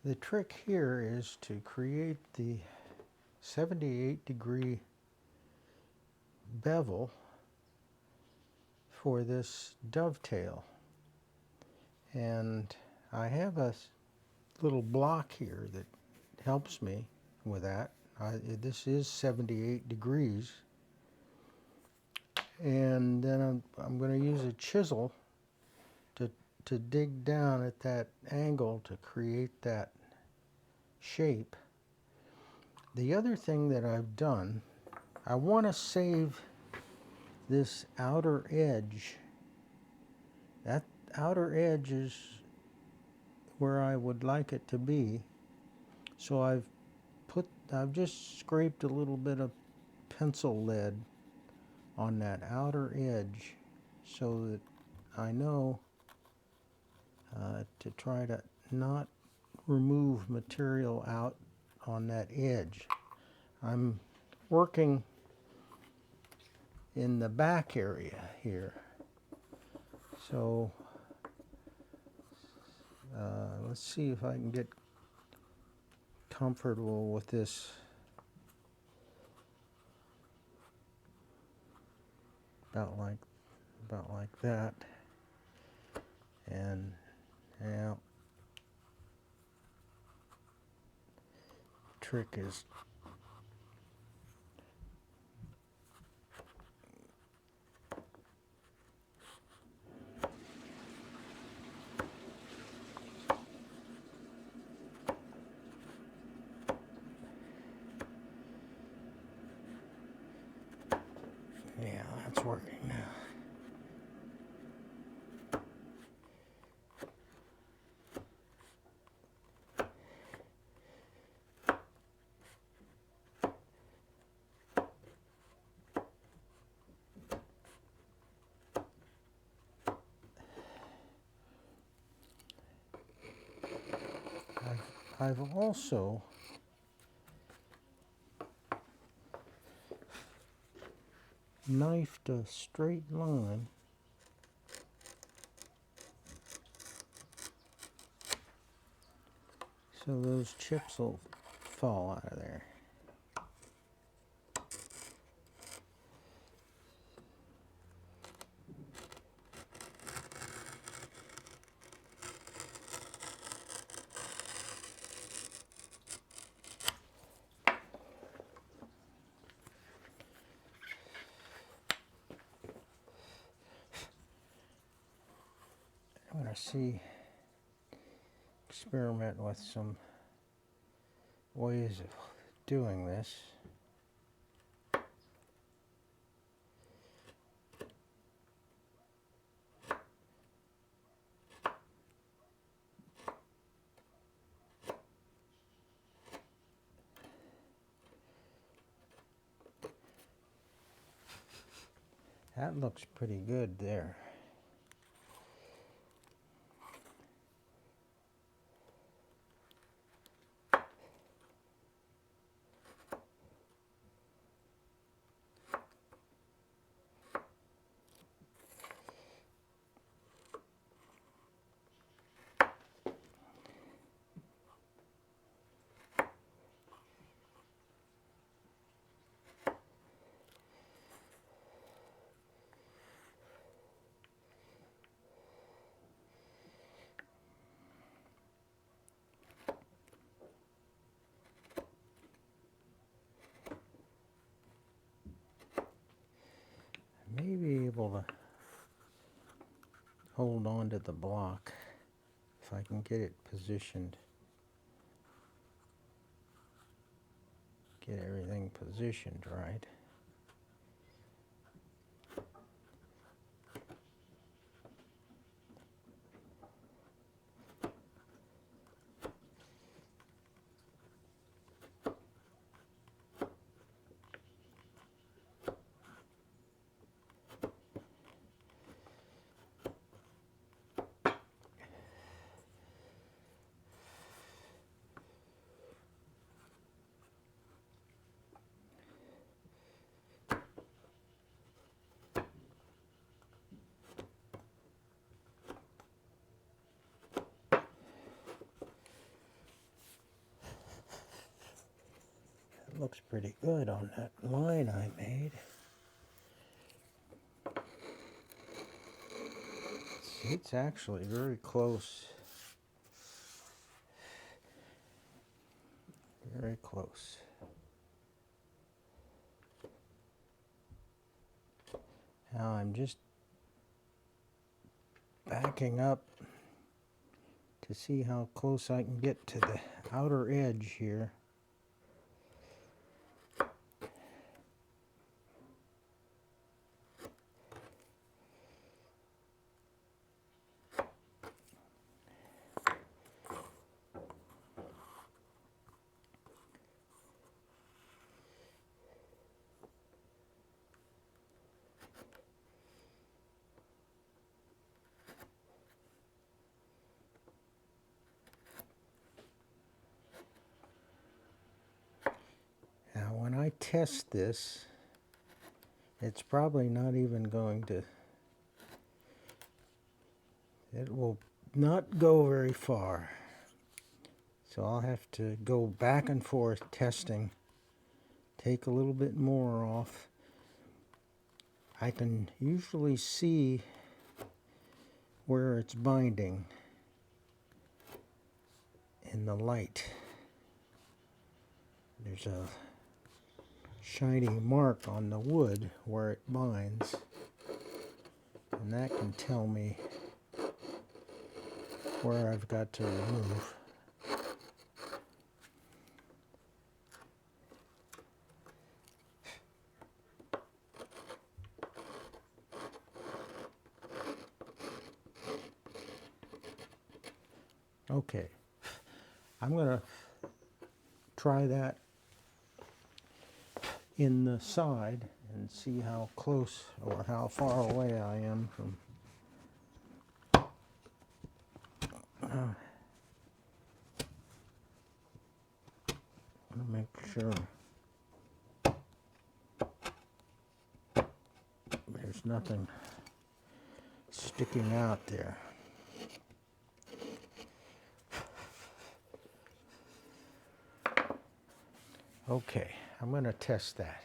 The trick here is to create the 78-degree bevel for this dovetail. And I have a little block here that helps me with that. This is 78 degrees. And then I'm going to use a chisel to dig down at that angle to create that shape. The other thing that I've done, I want to save this outer edge. That outer edge is where I would like it to be. So I've just scraped a little bit of pencil lead on that outer edge so that I know to try to not remove material out on that edge. I'm working in the back area here. So let's see if I can get comfortable with this. About like that. And now trick is yeah, that's working now. I've also knifed a straight line so those chips will fall out of there. I'm going to experiment with some ways of doing this. That looks pretty good there. May be able to hold on to the block if I can get it positioned. Get everything positioned right. Looks pretty good on that line I made. It's actually very close. Very close. Now I'm just backing up to see how close I can get to the outer edge here. Now when I test this, it's probably not even going to, it will not go very far. So I'll have to go back and forth testing, take a little bit more off. I can usually see where it's binding in the light. There's a shiny mark on the wood where it binds, and that can tell me where I've got to remove. Okay, I'm going to try that in the side and see how close or how far away I am from. I want to make sure there's nothing sticking out there. Okay, I'm going to test that.